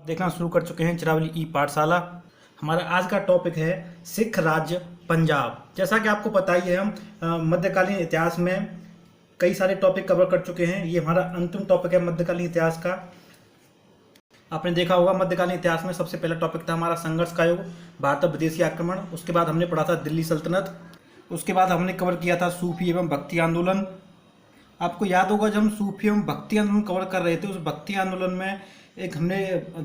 देखना शुरू कर चुके हैं चरावली ई पाठशाला। हमारा आज का टॉपिक है सिख राज्य पंजाब। जैसा कि आपको पता ही है, हम मध्यकालीन इतिहास में कई सारे टॉपिक कवर कर चुके हैं। ये हमारा अंतिम टॉपिक है मध्यकालीन इतिहास का। आपने देखा होगा मध्यकालीन इतिहास में सबसे पहला टॉपिक था हमारा संघर्ष का युग, भारत पर विदेशी आक्रमण। उसके बाद हमने पढ़ा था दिल्ली सल्तनत। उसके बाद हमने कवर किया था सूफी एवं भक्ति आंदोलन। आपको याद होगा जब हम सूफी एवं भक्ति आंदोलन कवर कर रहे थे, उस भक्ति आंदोलन में एक हमने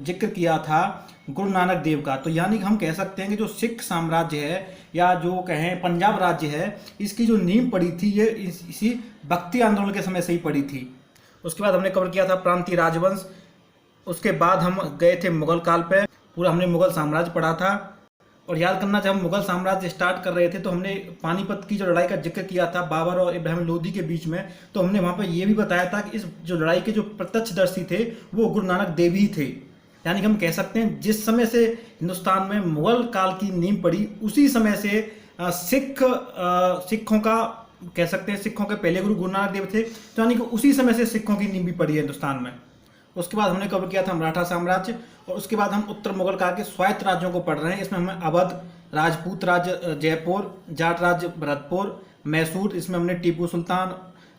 जिक्र किया था गुरु नानक देव का। तो यानी कि हम कह सकते हैं कि जो सिख साम्राज्य है या जो कहें पंजाब राज्य है, इसकी जो नींव पड़ी थी ये इसी भक्ति आंदोलन के समय से ही पड़ी थी। उसके बाद हमने कवर किया था प्रांतीय राजवंश। उसके बाद हम गए थे मुगल काल पे, पूरा हमने मुगल साम्राज्य पढ़ा था। और याद करना, जब हम मुगल साम्राज्य स्टार्ट कर रहे थे तो हमने पानीपत की जो लड़ाई का जिक्र किया था बाबर और इब्राहिम लोदी के बीच में, तो हमने वहाँ पर यह भी बताया था कि इस जो लड़ाई के जो प्रत्यक्षदर्शी थे वो गुरु नानक देव ही थे। यानी कि हम कह सकते हैं जिस समय से हिंदुस्तान में मुगल काल की नींव पड़ी, उसी समय से सिखों का कह सकते हैं, सिखों के पहले गुरु नानक देव थे। तो यानी कि उसी समय से सिखों की नींव भी पड़ी है हिंदुस्तान में। उसके बाद हमने कवर किया था मराठा साम्राज्य। और उसके बाद हम उत्तर मुगल काल के स्वायत्त राज्यों को पढ़ रहे हैं। इसमें हमें अवध, राजपूत राज्य जयपुर, जाट राज्य भरतपुर, मैसूर, इसमें हमने टीपू सुल्तान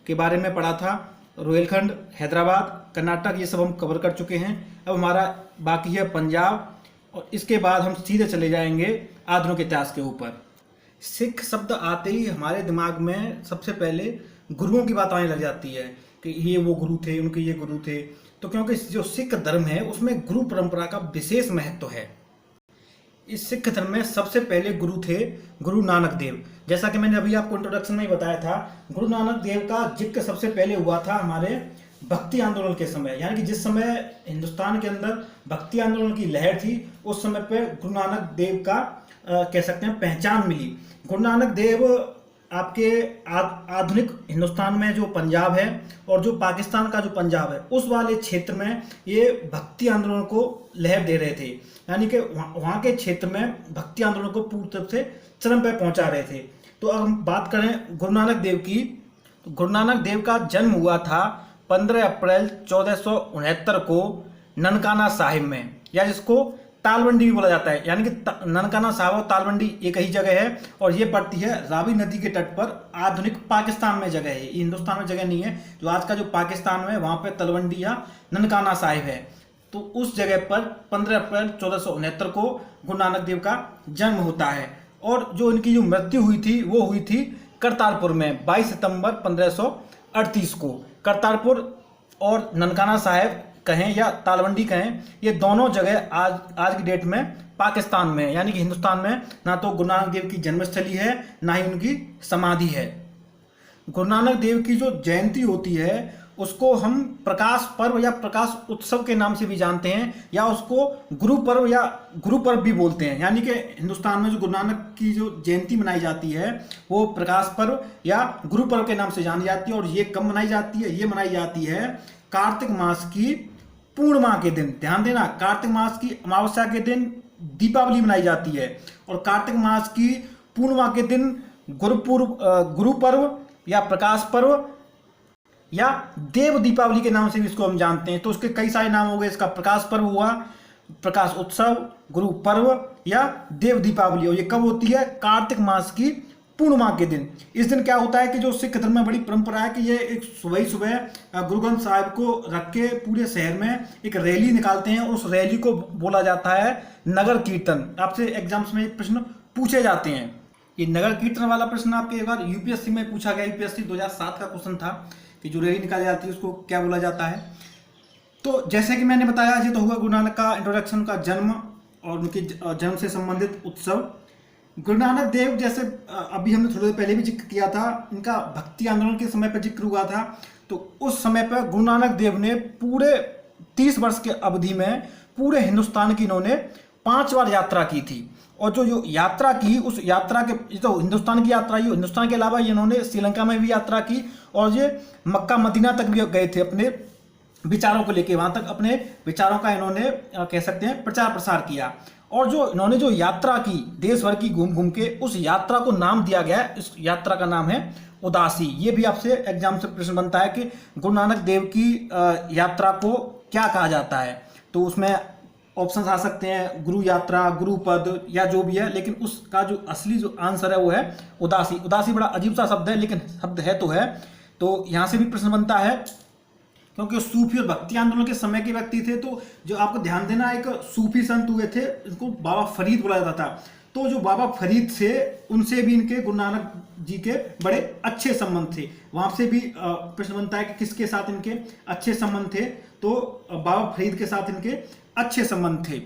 के बारे में पढ़ा था, रोहिलखंड, हैदराबाद, कर्नाटक, ये सब हम कवर कर चुके हैं। अब हमारा बाकी है पंजाब, और इसके बाद हम सीधे चले जाएंगे आधुनिक इतिहास के ऊपर। सिख शब्द आते ही हमारे दिमाग में सबसे पहले गुरुओं की बात आने लग जाती है कि ये वो गुरु थे, उनके ये गुरु थे। तो क्योंकि जो सिख धर्म है उसमें गुरु परंपरा का विशेष महत्व है। इस सिख धर्म में सबसे पहले गुरु थे गुरु नानक देव। जैसा कि मैंने अभी आपको इंट्रोडक्शन में ही बताया था, गुरु नानक देव का जिक्र सबसे पहले हुआ था हमारे भक्ति आंदोलन के समय। यानी कि जिस समय हिंदुस्तान के अंदर भक्ति आंदोलन की लहर थी, उस समय पे गुरु नानक देव का कह सकते हैं पहचान मिली। गुरु नानक देव आपके आधुनिक हिंदुस्तान में जो पंजाब है और जो पाकिस्तान का जो पंजाब है, उस वाले क्षेत्र में ये भक्ति आंदोलन को लहर दे रहे थे। यानी कि वहाँ के क्षेत्र में भक्ति आंदोलन को पूरी तरह से चरम पर पहुँचा रहे थे। तो अब हम बात करें गुरु नानक देव की, तो गुरु नानक देव का जन्म हुआ था 15 अप्रैल 1469 को ननकाना साहिब में, या जिसको तालवंडी भी बोला जाता है। यानी कि ननकाना साहिब और तालवंडी एक ही जगह है, और ये पड़ती है रावी नदी के तट पर। आधुनिक पाकिस्तान में जगह है, ये हिंदुस्तान में जगह नहीं है। जो आज का जो पाकिस्तान में, वहाँ पे तलवंडी या ननकाना साहिब है। तो उस जगह पर 15 अप्रैल 1469 को गुरु नानक देव का जन्म होता है। और जो इनकी जो मृत्यु हुई थी वो हुई थी करतारपुर में 22 सितंबर 1538 को। करतारपुर और ननकाना साहिब कहें या तालवंडी कहें, ये दोनों जगह आज की डेट में पाकिस्तान में, यानी कि हिंदुस्तान में, ना तो गुरु नानक देव की जन्मस्थली है, ना ही उनकी समाधि है। गुरु नानक देव की जो जयंती होती है उसको हम प्रकाश पर्व या प्रकाश उत्सव के नाम से भी जानते हैं, या उसको गुरु पर्व या गुरु पर्व भी बोलते हैं। यानी कि हिंदुस्तान में जो गुरु नानक की जो जयंती मनाई जाती है वो प्रकाश पर्व या गुरु पर्व के नाम से जानी जाती है। और ये कब मनाई जाती है? ये मनाई जाती है कार्तिक मास की पूर्णिमा के दिन। ध्यान देना, कार्तिक मास की अमावस्या के दिन दीपावली मनाई जाती है, और कार्तिक मास की पूर्णिमा के दिन गुरु पर्व या प्रकाश पर्व या देव दीपावली के नाम से भी इसको हम जानते हैं। तो उसके कई सारे नाम हो गए। इसका प्रकाश पर्व हुआ, प्रकाश उत्सव, गुरु पर्व या देव दीपावली। और ये कब होती है? कार्तिक मास की पूर्णिमा के दिन। इस दिन क्या होता है कि जो सिख धर्म में बड़ी परंपरा है कि ये एक सुबह गुरु ग्रंथ साहिब को रख के पूरे शहर में एक रैली निकालते हैं। उस रैली को बोला जाता है नगर कीर्तन। आपसे एग्जाम्स में प्रश्न पूछे जाते हैं। ये नगर कीर्तन वाला प्रश्न आपके एक बार यूपीएससी में पूछा गया। यूपीएससी 2007 का क्वेश्चन था कि जो रैली निकाली जाती है उसको क्या बोला जाता है। तो जैसे कि मैंने बताया, ये तो हुआ गुरु नानक का इंट्रोडक्शन, का जन्म और उनके जन्म से संबंधित उत्सव। गुरु नानक देव, जैसे अभी हमने थोड़ी देर पहले भी जिक्र किया था, इनका भक्ति आंदोलन के समय पर जिक्र हुआ था। तो उस समय पर गुरु नानक देव ने पूरे 30 वर्ष के अवधि में पूरे हिंदुस्तान की इन्होंने 5 बार यात्रा की थी। और जो यात्रा की, उस यात्रा के तो हिंदुस्तान की यात्रा ही, हिंदुस्तान के अलावा इन्होंने श्रीलंका में भी यात्रा की, और ये मक्का मदीना तक भी गए थे अपने विचारों को लेके। वहाँ तक अपने विचारों का इन्होंने कह सकते हैं प्रचार प्रसार किया। और जो इन्होंने जो यात्रा की देश भर की घूम घूम के, उस यात्रा को नाम दिया गया है। इस यात्रा का नाम है उदासी। ये भी आपसे एग्जाम से प्रश्न बनता है कि गुरु नानक देव की यात्रा को क्या कहा जाता है। तो उसमें ऑप्शन आ सकते हैं गुरु यात्रा, गुरु पद या जो भी है, लेकिन उसका जो असली जो आंसर है वो है उदासी। उदासी बड़ा अजीब सा शब्द है, लेकिन शब्द है तो है। तो यहाँ से भी प्रश्न बनता है, क्योंकि सूफी और भक्ति आंदोलन के समय के व्यक्ति थे, तो जो आपको ध्यान देना, एक सूफी संत हुए थे, इनको बाबा फरीद बोला जाता था। तो जो बाबा फरीद थे उनसे भी इनके गुरु नानक जी के बड़े अच्छे संबंध थे। वहां से भी प्रश्न बनता है कि किसके साथ इनके अच्छे संबंध थे, तो बाबा फरीद के साथ इनके अच्छे संबंध थे,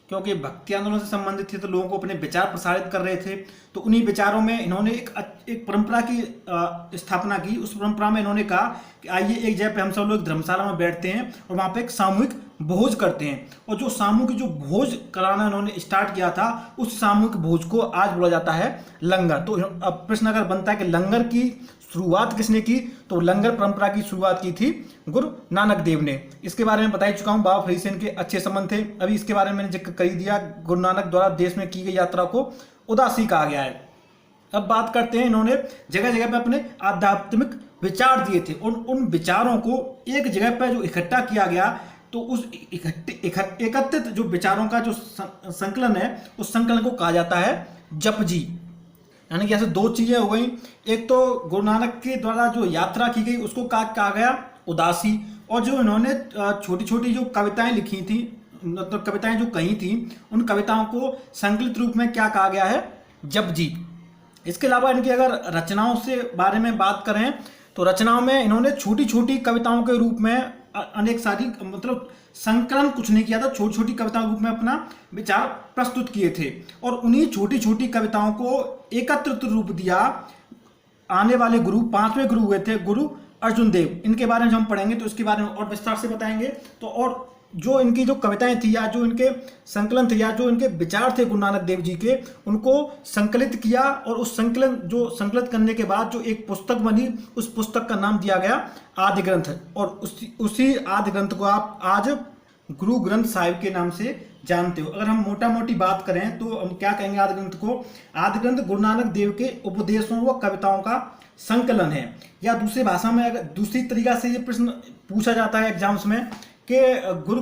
क्योंकि भक्ति आंदोलन से संबंधित थे, तो लोगों को अपने विचार प्रसारित कर रहे थे। तो उन्हीं विचारों में इन्होंने एक परंपरा की स्थापना की। उस परंपरा में इन्होंने कहा कि आइए एक जगह पे हम सब लोग धर्मशाला में बैठते हैं और वहाँ पे एक सामूहिक भोज करते हैं। और जो सामूहिक जो भोज कराना इन्होंने स्टार्ट किया था, उस सामूहिक भोज को आज बोला जाता है लंगर। तो अब प्रश्न अगर बनता है कि लंगर की शुरुआत किसने की, तो लंगर परंपरा की शुरुआत की थी गुरु नानक देव ने। इसके बारे में बता ही चुका हूं, बाबा फरीद से इनके अच्छे संबंध थे। अभी इसके बारे में मैंने जिक्र कर ही दिया, गुरु नानक द्वारा देश में की गई यात्रा को उदासी कहा गया है। अब बात करते हैं, इन्होंने जगह जगह पे अपने आध्यात्मिक विचार दिए थे और उन विचारों को एक जगह पर जो इकट्ठा किया गया, तो उस एकत्रित जो विचारों का जो संकलन है, उस संकलन को कहा जाता है जपजी। यानी कि ऐसे दो चीजें हो गई, एक तो गुरु नानक के द्वारा जो यात्रा की गई उसको कहा गया उदासी, और जो इन्होंने छोटी छोटी जो कविताएं लिखी थी, मतलब कविताएं जो कही थी, उन कविताओं को संकलित रूप में क्या कहा गया है, जपजी। इसके अलावा इनकी अगर रचनाओं से बारे में बात करें, तो रचनाओं में इन्होंने छोटी छोटी कविताओं के रूप में अनेक सारी, मतलब संकलन कुछ नहीं किया था, छोटी छोटी कविताओं के रूप में अपना विचार प्रस्तुत किए थे। और उन्हीं छोटी छोटी कविताओं को एकत्रित रूप दिया आने वाले गुरु, पांचवें गुरु हुए थे गुरु अर्जुन देव। इनके बारे में हम पढ़ेंगे तो इसके बारे में और विस्तार से बताएंगे। तो और जो इनकी जो कविताएं थी, या जो इनके संकलन थे, या जो इनके विचार थे गुरु नानक देव जी के, उनको संकलित किया। और उस संकलित करने के बाद जो एक पुस्तक बनी, उस पुस्तक का नाम दिया गया आदि ग्रंथ। और उसी आदि ग्रंथ को आप आज गुरु ग्रंथ साहिब के नाम से जानते हो। अगर हम मोटा मोटी बात करें तो हम क्या कहेंगे आदि ग्रंथ को? आदि ग्रंथ गुरु नानक देव के उपदेशों व कविताओं का संकलन है। या दूसरी भाषा में, अगर दूसरी तरीका से ये प्रश्न पूछा जाता है एग्जाम्स में कि गुरु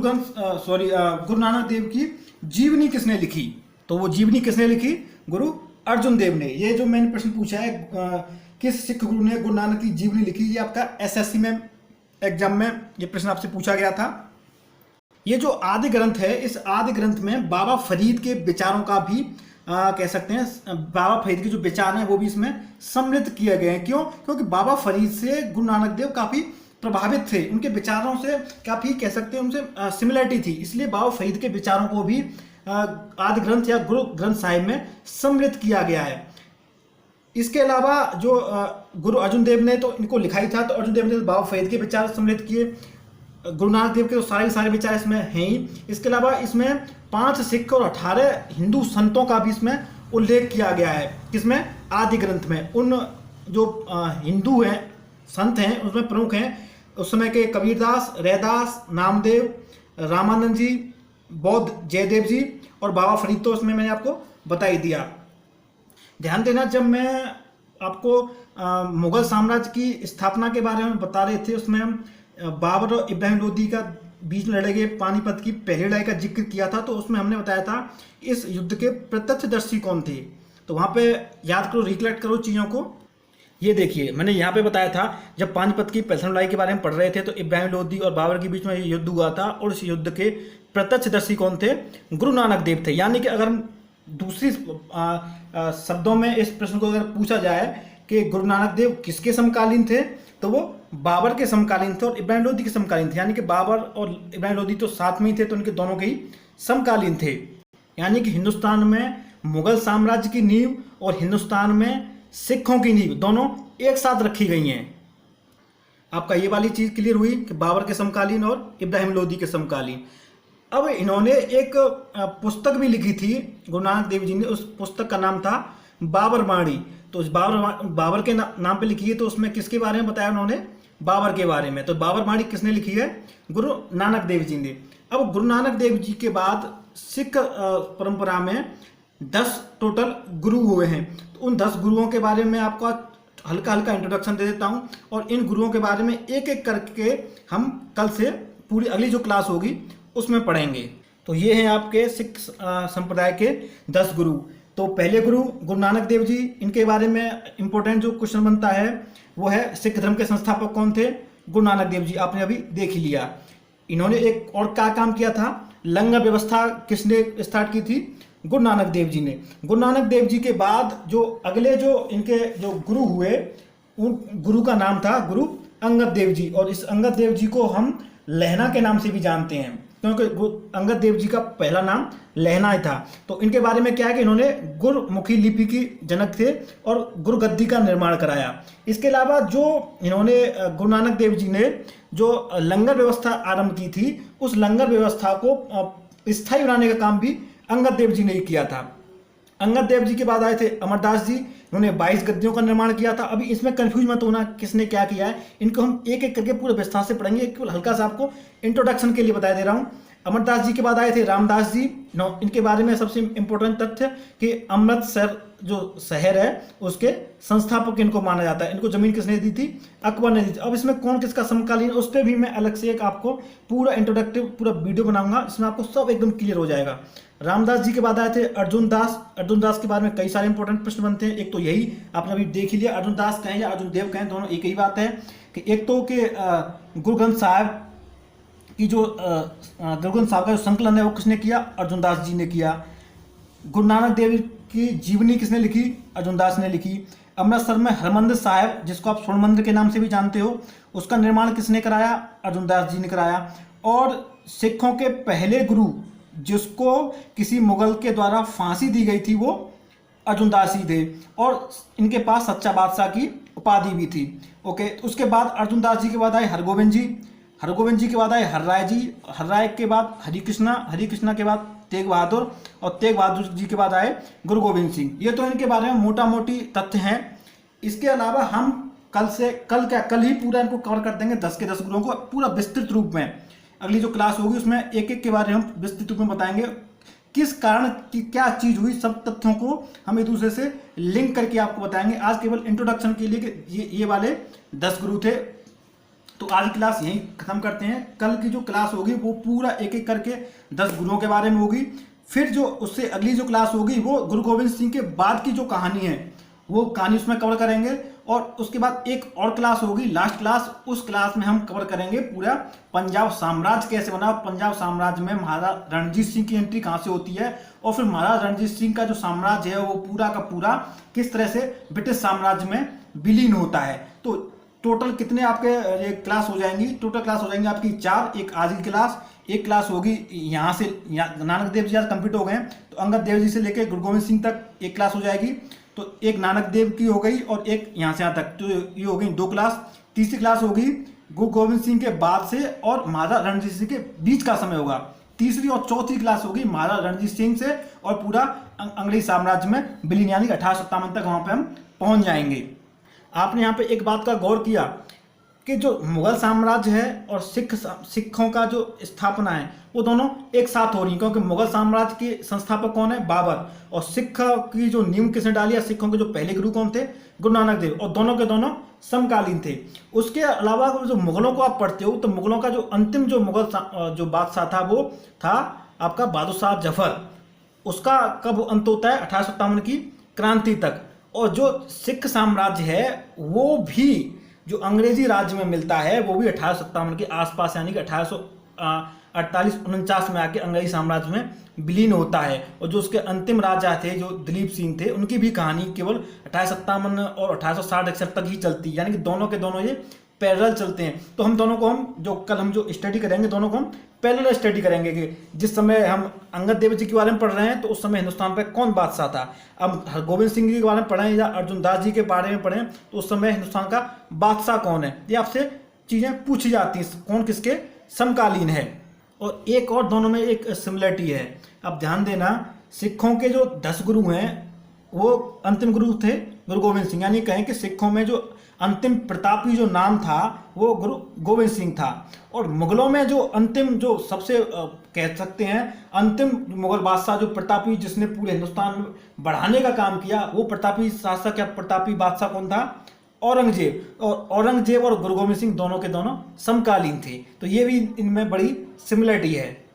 नानक देव की जीवनी किसने लिखी, तो वो जीवनी किसने लिखी? गुरु अर्जुन देव ने। ये जो मैंने प्रश्न पूछा है किस सिख गुरु ने गुरु नानक की जीवनी लिखी, ये आपका एसएससी में एग्जाम में ये प्रश्न आपसे पूछा गया था। ये जो आदि ग्रंथ है, इस आदि ग्रंथ में बाबा फरीद के विचारों का भी कह सकते हैं, बाबा फरीद के जो विचार हैं वो भी इसमें सम्मिलित किए गए हैं। क्यों? क्योंकि बाबा फरीद से गुरु नानक देव काफी प्रभावित थे, उनके विचारों से काफी कह सकते हैं उनसे सिमिलरिटी थी, इसलिए बाबा फरीद के विचारों को भी आदि ग्रंथ या गुरु ग्रंथ साहिब में सम्मिलित किया गया है। इसके अलावा जो गुरु अर्जुन देव ने तो इनको लिखा ही था, तो अर्जुन देव ने बाबा फरीद के विचार सम्मिलित किए। गुरु नानक देव के तो सारे विचार इसमें हैं ही। इसके अलावा इसमें 5 सिख और 18 हिंदू संतों का भी इसमें उल्लेख किया गया है। किसमें? आदि ग्रंथ में। उन जो हिंदू हैं, संत हैं, उसमें प्रमुख हैं उस समय के कबीरदास, रैदास, नामदेव, रामानंद जी, बौद्ध जयदेव जी और बाबा फरीद, तो उसमें मैंने आपको बता ही दिया। ध्यान देना, जब मैं आपको मुगल साम्राज्य की स्थापना के बारे में बता रहे थे, उसमें हम बाबर और इब्राहिम लोदी का बीच में लड़े गए पानीपत की पहली लड़ाई का जिक्र किया था। तो उसमें हमने बताया था इस युद्ध के प्रत्यक्षदर्शी कौन थे। तो वहाँ पे याद करो, रिकलेक्ट करो चीज़ों को। ये देखिए, मैंने यहाँ पे बताया था जब पानीपत की पहली लड़ाई के बारे में पढ़ रहे थे, तो इब्राहिम लोदी और बाबर के बीच में ये युद्ध हुआ था, और इस युद्ध के प्रत्यक्षदर्शी कौन थे? गुरु नानक देव थे। यानी कि अगर हम दूसरी शब्दों में इस प्रश्न को अगर पूछा जाए कि गुरु नानक देव किसके समकालीन थे, तो वो बाबर के समकालीन थे और इब्राहिम लोदी के समकालीन थे। यानी कि बाबर और इब्राहिम लोदी तो साथ में ही थे, तो उनके दोनों के ही समकालीन थे। यानी कि हिंदुस्तान में मुगल साम्राज्य की नींव और हिंदुस्तान में सिखों की नींव दोनों एक साथ रखी गई हैं। आपका ये वाली चीज क्लियर हुई कि बाबर के समकालीन और इब्राहिम लोदी के समकालीन। अब इन्होंने एक पुस्तक भी लिखी थी गुरु नानक देव जी ने, उस पुस्तक का नाम था बाबर बाणी। तो उस बाबर के नाम पे लिखी है, तो उसमें किसके बारे में बताया उन्होंने? बाबर के बारे में। तो बाबर बाणी किसने लिखी है? गुरु नानक देव जी ने। अब गुरु नानक देव जी के बाद सिख परंपरा में 10 टोटल गुरु हुए हैं। तो उन 10 गुरुओं के बारे में आपको हल्का हल्का इंट्रोडक्शन दे देता हूं, और इन गुरुओं के बारे में एक एक करके हम कल से पूरी अगली जो क्लास होगी उसमें पढ़ेंगे। तो ये हैं आपके सिख संप्रदाय के 10 गुरु। तो पहले गुरु गुरु नानक देव जी, इनके बारे में इंपॉर्टेंट जो क्वेश्चन बनता है वो है सिख धर्म के संस्थापक कौन थे? गुरु नानक देव जी, आपने अभी देख ही लिया। इन्होंने एक और क्या काम किया था? लंगर व्यवस्था किसने स्टार्ट की थी? गुरु नानक देव जी ने। गुरु नानक देव जी के बाद जो अगले जो इनके जो गुरु हुए, उन गुरु का नाम था गुरु अंगद देव जी, और इस अंगद देव जी को हम लहना के नाम से भी जानते हैं, क्योंकि अंगद देव जी का पहला नाम लहना ही था। तो इनके बारे में क्या है कि इन्होंने गुरमुखी लिपि की जनक थे और गुरुगद्दी का निर्माण कराया। इसके अलावा जो इन्होंने गुरु नानक देव जी ने जो लंगर व्यवस्था आरंभ की थी, उस लंगर व्यवस्था को स्थायी बनाने का काम भी अंगद देव जी ने ही किया था। अंगद देव जी के बाद आए थे अमरदास जी, उन्होंने 22 गद्दियों का निर्माण किया था। अभी इसमें कंफ्यूज मत होना किसने क्या किया है, इनको हम एक एक करके पूरे विस्तार से पढ़ेंगे, केवल हल्का सा आपको इंट्रोडक्शन के लिए बता दे रहा हूँ। अमरदास जी के बाद आए थे रामदास जी। इनके बारे में सबसे इंपॉर्टेंट तथ्य कि अमृतसर जो शहर है उसके संस्थापक इनको माना जाता है। इनको जमीन किसने दी थी? अकबर ने दी थी। अब इसमें कौन किसका समकालीन, उस पर भी मैं अलग से एक आपको पूरा इंट्रोडक्टिव पूरा वीडियो बनाऊंगा, इसमें आपको सब एकदम क्लियर हो जाएगा। रामदास जी के बाद आए थे अर्जुन दास। अर्जुन दास के बारे में कई सारे इंपॉर्टेंट प्रश्न बनते हैं। एक तो यही आपने अभी देख ही लिया, अर्जुन दास कहें या अर्जुन देव कहें, दोनों एक ही बात है कि एक तो कि गुरु ग्रंथ साहब की जो गुरु ग्रंथ साहब का जो संकलन है वो किसने किया? अर्जुन दास जी ने किया। गुरु नानक देव की जीवनी किसने लिखी? अर्जुन दास ने लिखी। अमृतसर में हरमंदिर साहिब, जिसको आप स्वर्ण मंदिर के नाम से भी जानते हो, उसका निर्माण किसने कराया? अर्जुन दास जी ने कराया। और सिखों के पहले गुरु जिसको किसी मुगल के द्वारा फांसी दी गई थी वो अर्जुन दास जी थे, और इनके पास सच्चा बादशाह की उपाधि भी थी। ओके, उसके बाद अर्जुन दास जी के बाद आए हरगोविंद जी। हरगोविंद जी के बाद आए हरराय जी। हरराय के बाद हरिकृष्णा। हरिकृष्णा के बाद तेग बहादुर, और तेग बहादुर जी के बाद आए गुरु गोविंद सिंह। ये तो इनके बारे में मोटा मोटी तथ्य हैं। इसके अलावा हम कल ही पूरा इनको कवर कर देंगे, 10 के 10 गुरुओं को पूरा विस्तृत रूप में। अगली जो क्लास होगी उसमें एक एक के बारे में हम विस्तृत रूप में बताएंगे, किस कारण की क्या चीज हुई, सब तथ्यों को हम एक दूसरे से लिंक करके आपको बताएंगे। आज केवल इंट्रोडक्शन के लिए कि ये वाले 10 गुरु थे। तो आज की क्लास यहीं खत्म करते हैं। कल की जो क्लास होगी वो पूरा एक एक करके 10 गुरुओं के बारे में होगी। फिर जो उससे अगली जो क्लास होगी वो गुरु गोविंद सिंह के बाद की जो कहानी है वो कहानी उसमें कवर करेंगे। और उसके बाद एक और क्लास होगी, लास्ट क्लास, उस क्लास में हम कवर करेंगे पूरा पंजाब साम्राज्य कैसे बना, पंजाब साम्राज्य में महाराजा रणजीत सिंह की एंट्री कहाँ से होती है, और फिर महाराजा रणजीत सिंह का जो साम्राज्य है वो पूरा का पूरा किस तरह से ब्रिटिश साम्राज्य में विलीन होता है। तो टोटल कितने आपके ये क्लास हो जाएंगी? टोटल क्लास हो जाएंगी आपकी 4। एक आज की क्लास, एक क्लास होगी यहाँ से, नानक देव जी आज कंप्लीट हो गए हैं, तो अंगद देव जी से लेकर गुरु गोविंद सिंह तक एक क्लास हो जाएगी। तो एक नानक देव की हो गई और एक यहाँ से यहाँ तक, तो ये हो गई 2 क्लास। तीसरी क्लास होगी गुरु गोविंद सिंह के बाद से और महाराजा रणजीत सिंह के बीच का समय होगा। तीसरी और चौथी क्लास होगी महाराजा रणजीत सिंह से और पूरा अंग्रेजी साम्राज्य में विलीन, यानी 1857 तक वहां पे हम पहुंच जाएंगे। आपने यहाँ पे एक बात का गौर किया कि जो मुगल साम्राज्य है और सिखों का जो स्थापना है वो दोनों एक साथ हो रही है, क्योंकि मुगल साम्राज्य के संस्थापक कौन है? बाबर। और सिख की जो नींव किसने डाली है? सिखों के जो पहले गुरु कौन थे? गुरु नानक देव। और दोनों के दोनों समकालीन थे। उसके अलावा जो मुगलों को आप पढ़ते हो तो मुगलों का जो अंतिम जो मुगल जो बादशाह था वो था आपका बहादुर शाह जफर। उसका कब अंत होता है? 1857 की क्रांति तक। और जो सिख साम्राज्य है वो भी जो अंग्रेजी राज्य में मिलता है वो भी 1857 के आसपास, यानी कि 1848-49 में आके अंग्रेजी साम्राज्य में विलीन होता है। और जो उसके अंतिम राजा थे जो दिलीप सिंह थे, उनकी भी कहानी केवल 1857 और 1860-61 तक ही चलती है, यानी कि दोनों के दोनों ये पैरेलल चलते हैं। तो हम दोनों को हम जो स्टडी करेंगे दोनों को हम पैरेलल स्टडी करेंगे कि जिस समय हम अंगद देव जी के बारे में पढ़ रहे हैं तो उस समय हिंदुस्तान पे कौन बादशाह था। अब गोविंद सिंह जी के बारे में पढ़ें या अर्जुन दास जी के बारे में पढ़ें तो उस समय हिंदुस्तान का बादशाह कौन है, ये आपसे चीज़ें पूछी जाती हैं, कौन किसके समकालीन है। और एक और दोनों में एक सिमिलरिटी है, अब ध्यान देना, सिखों के जो 10 गुरु हैं वो अंतिम गुरु थे गुरु गोविंद सिंह, यानी कहें कि सिखों में जो अंतिम प्रतापी जो नाम था वो गुरु गोविंद सिंह था। और मुगलों में जो अंतिम जो सबसे कह सकते हैं अंतिम मुगल बादशाह जो प्रतापी जिसने पूरे हिंदुस्तान में बढ़ाने का काम किया वो प्रतापी शासक या प्रतापी बादशाह कौन था? औरंगजेब। और औरंगजेब और गुरु गोविंद सिंह दोनों के दोनों समकालीन थे। तो ये भी इनमें बड़ी सिमिलरिटी है।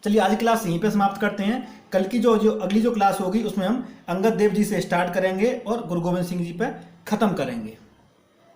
चलिए आज की क्लास यहीं पे समाप्त करते हैं। कल की जो जो अगली जो क्लास होगी उसमें हम अंगद देव जी से स्टार्ट करेंगे और गुरु गोविंद सिंह जी पे खत्म करेंगे।